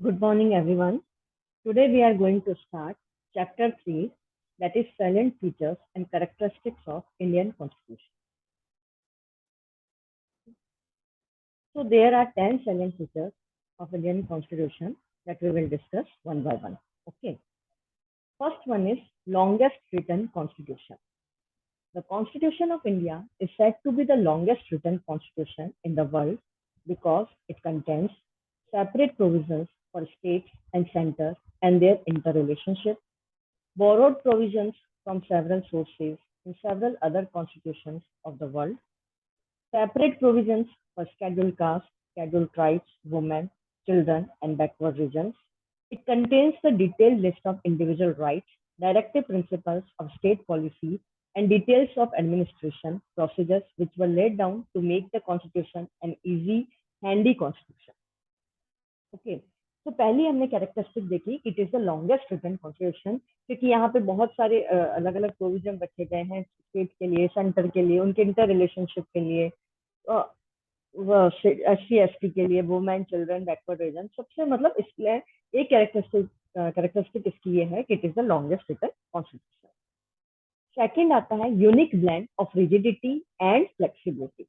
Good morning, everyone. Today we are going to start Chapter 3, that is Salient Features and Characteristics of Indian Constitution. So there are 10 salient features of Indian Constitution that we will discuss one by one. Okay. First one is longest written constitution. The Constitution of India is said to be the longest written constitution in the world because it contains separate provisions for states and centers and their interrelationship, borrowed provisions from several sources in several other constitutions of the world, separate provisions for scheduled castes, scheduled tribes, women, children, and backward regions. It contains the detailed list of individual rights, directive principles of state policy, and details of administration procedures which were laid down to make the constitution an easy, handy constitution. Okay तो पहली हमने characteristic देखी it is the longest written constitution क्योंकि यहाँ पे बहुत सारे अलग अलग प्रोविजन रखे गए हैं स्टेट के लिए सेंटर के लिए उनके इंटर रिलेशनशिप के लिए SC ST के लिए वुमेन चिल्ड्रन बैकवर्ड रीजन सबसे मतलब इसलिए एक कैरेक्टरिस्टिक इसकी ये है कि it is the longest written constitution second आता है unique blend of rigidity and flexibility.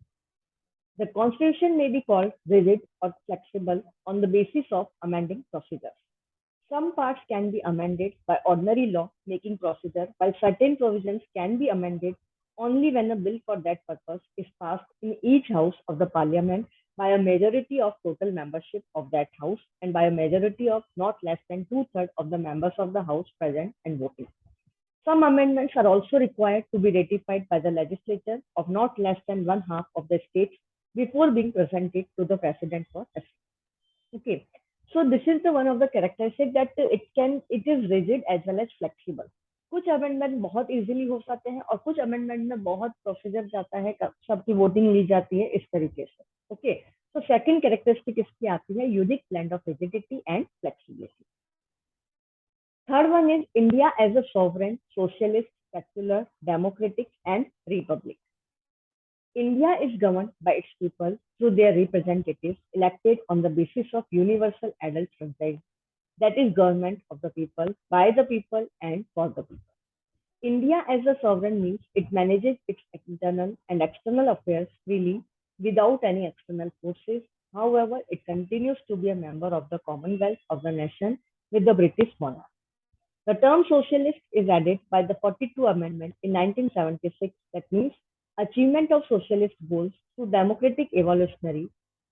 The Constitution may be called rigid or flexible on the basis of amending procedures. Some parts can be amended by ordinary law making procedure, while certain provisions can be amended only when a bill for that purpose is passed in each house of the parliament by a majority of total membership of that house and by a majority of not less than two-thirds of the members of the house present and voting. Some amendments are also required to be ratified by the legislature of not less than one half of the states before being presented to the president for assent. Okay, so this is the one of the characteristics that it is rigid as well as flexible. कुछ amendment बहुत easily हो सकते हैं और कुछ amendment में बहुत procedure जाता है सबकी वोटिंग ली जाती है इस तरीके से. ओके तो सेकंड कैरेक्टरिस्टिक इसकी आती है unique blend of rigidity and flexibility. Third one is India as a sovereign, socialist, secular, democratic, and republic. India is governed by its people through their representatives elected on the basis of universal adult franchise, that is, government of the people, by the people, and for the people. India as a sovereign means it manages its internal and external affairs freely without any external forces. However, it continues to be a member of the Commonwealth of the nation with the British monarch. The term socialist is added by the 42 Amendment in 1976 that means achievement of socialist goals through democratic evolutionary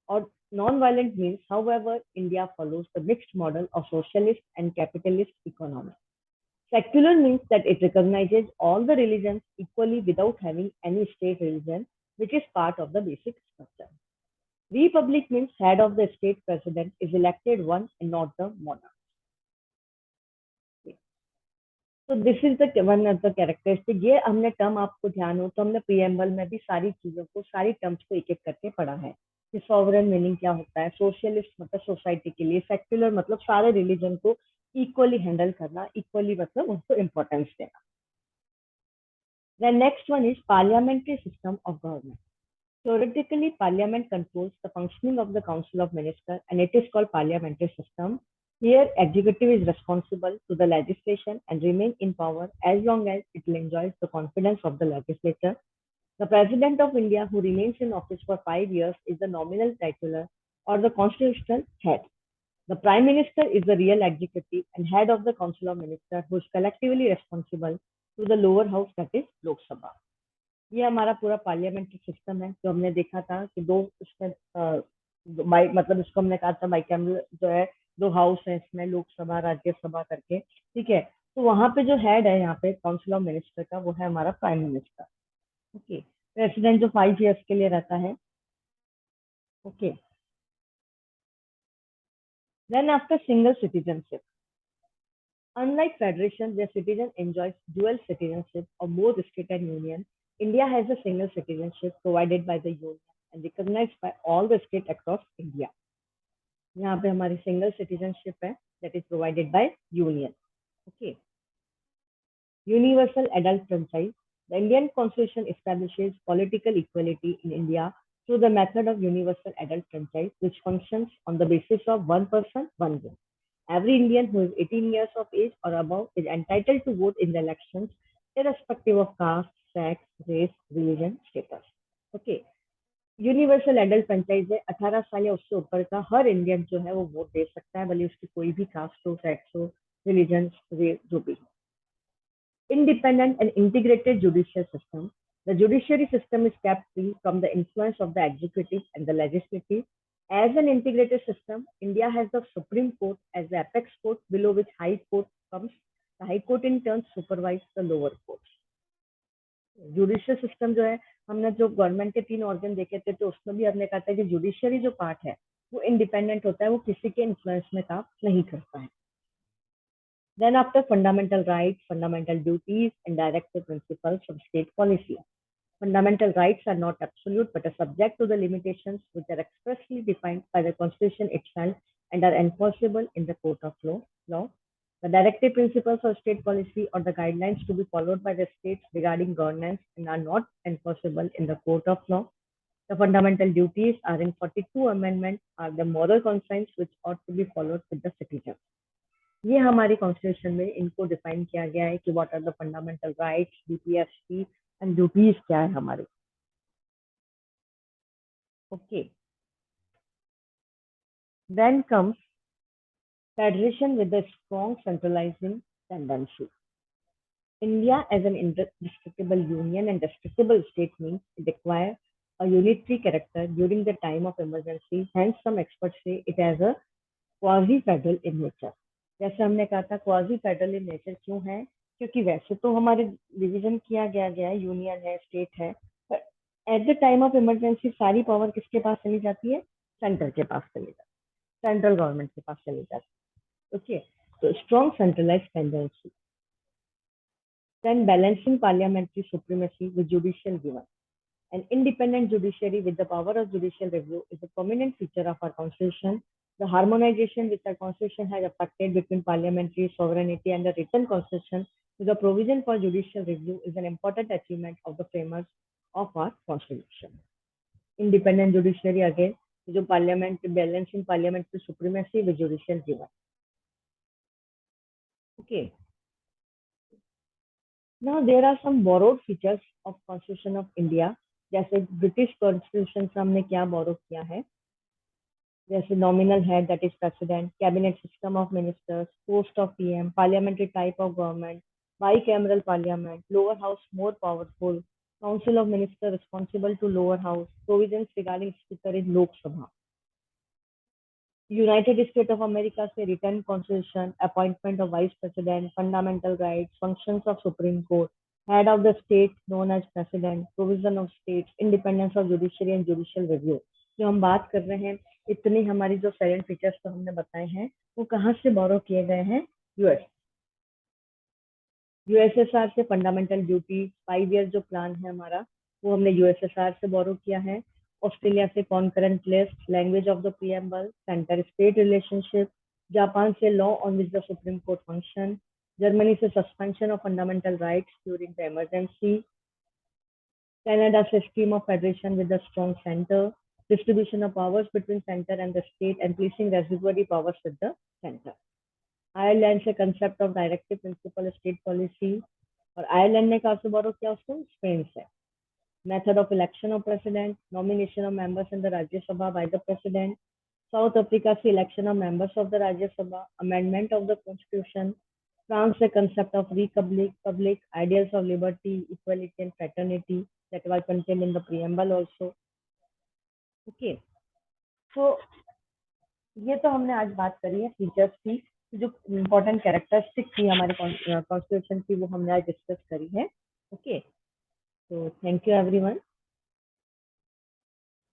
or non-violent means. However, India follows the mixed model of socialist and capitalist economy. Secular means that it recognizes all the religions equally without having any state religion, which is part of the basic structure. Republic means head of the state president is elected one and not the monarch. तो this is the one of the characteristic. ये हमने term आपको ध्यान हो तो हमने preamble में भी सारी चीजों को सारी टर्म्स को एक एक करके पढ़ा है कि सॉवरेन मीनिंग क्या होता है, सोशलिस्ट मतलब सोसाइटी के लिए, सेक्युलर मतलब सारे रिलीजन को इक्वली हैंडल करना, इक्वली मतलब उनको इम्पोर्टेंस देना. The next one is parliamentary system of government. Theoretically, parliament controls the functioning of the council of ministers and it is called parliamentary system. Here, executive is responsible to the legislation and remain in power as long as it enjoys the confidence of the legislature. The President of India, who remains in office for 5 years, is the nominal titular or the constitutional head. The Prime Minister is the real executive and head of the Council of Ministers, who is collectively responsible to the lower house, that is Lok Sabha. ये हमारा पूरा parliamentary system है जो हमने देखा था कि दो उसमें मतलब इसको हमने कहा था बाइकैमरल जो है दो हाउस है इसमें लोकसभा राज्यसभा करके. ठीक है, तो वहां पे जो हेड है यहाँ पे काउंसिल ऑफ मिनिस्टर का वो है हमारा प्राइम मिनिस्टर. ओके, प्रेसिडेंट जो 5 years के लिए रहता है. Okay, then after single citizenship. Unlike federation where citizen enjoys dual citizenship of both state and union, India has a single citizenship provided by the union and recognized by all the states across India. यहाँ पे हमारी single citizenship है that is provided by union. Okay. Universal adult franchise. The Indian Constitution establishes political equality in India through the method of universal adult franchise, which functions on the basis of one person, one vote. Every Indian who is 18 years of age or above is entitled to vote in the elections, irrespective of caste, sex, race, religion, status. Okay. Universal adult franchise है 18 साल या उससे ऊपर का हर Indian जो है वो vote दे सकता है, भले उसकी कोई भी कास्ट हो, सेक्स हो, रिलीजन, जो भी हो. Independent and integrated judicial system. The judiciary system is kept free from the influence of the executive and the legislative. As an integrated system, India has the Supreme Court as the apex court, below which High Court comes. The High Court in turn supervises the lower courts. Judicial system जो है, हमने जो government के 3 organ देखे थे, तो उसमें भी हमने कहा था कि जुडिशियरी जो पार्ट है वो इंडिपेंडेंट होता है, वो किसी के इन्फ्लुएंस में काम नहीं करता है. Then after fundamental rights, fundamental duties, and directive principles of state policy. Fundamental rights are not absolute but are subject to the limitations which are expressly defined by the Constitution itself and are enforceable in the court of law. The directive principles of state policy or the guidelines to be followed by the states regarding governance and are not enforceable in the court of law. The fundamental duties are in 42 amendment are the moral conscience which ought to be followed with the citizens. ये हमारी constitution में इनको define किया गया है कि what are the fundamental rights, DPSP and duties क्या है हमारे. Okay. Then comes federation with the strong centralising tendency. India as an indestructible union and destructible state means it requires a unitary character during the time of emergency. Hence, some experts say it has a quasi-federal in nature. जैसे हमने कहा था quasi federal in nature क्यों है, क्योंकि वैसे तो हमारे डिवीजन किया गया है, यूनियन है, स्टेट है, पर at the time of emergency सारी पावर किसके पास चली जाती है? सेंटर के पास चली जाती है, सेंट्रल गवर्नमेंट के पास चली जाती है. ओके. तो strong centralised tendency. Then balancing parliamentary supremacy with judicial given. An independent judiciary with the power of judicial review is a prominent feature of our constitution. The harmonization which our constitution has effected between parliamentary sovereignty and the written constitution with a provision for judicial review is an important achievement of the framers of our constitution. Independent judiciary again, जो parliament balancing parliamentary supremacy with judicial given. Okay. Now there are some borrowed features of Constitution of India. जैसे British constitution से हमने क्या borrow किया है, जैसे nominal head that is president, cabinet system of ministers, post of PM, parliamentary type of government, bicameral parliament, lower house more powerful, council of minister responsible to lower house, provisions regarding speaker in Lok Sabha. United state of America से written constitution, appointment of vice president, fundamental rights, functions of supreme court, head of the state known as president, provision of states, independence of judiciary and judicial review. जो हम बात कर रहे हैं, इतनी हमारी जो साइलेंट फीचर्स तो हमने बताए हैं, वो कहाँ से बोरो किए गए हैं? यूएसएसआर से. फंडामेंटल ड्यूटी 5 ईयर जो प्लान है हमारा, वो हमने यूएसएसआर से बोरो किया है. ऑस्ट्रेलिया से concurrent list, language of the preamble, centre state relationship. Japan से law on which the supreme court function. Germany से suspension of fundamental rights during the emergency. Canada से scheme of federation with a strong center. Distribution of powers between center and the state and placing residuary powers with the center. Ireland से concept of directive principle state policy. और Ireland ने कहा से बोरो किया उसको? Spain से. Method of election of president, nomination of members in the Rajya Sabha by the president. South Africa से election of members of the Rajya Sabha, amendment of the constitution. France the concept of republic, public ideals of liberty, equality and fraternity that were contained in the preamble also. Okay, so ये तो हमने आज बात करी है features की, जो important characteristic थी हमारे कॉन्स्टिट्यूशन की, वो हमने आज डिस्कस करी है. ओके, तो थैंक यू एवरीवन.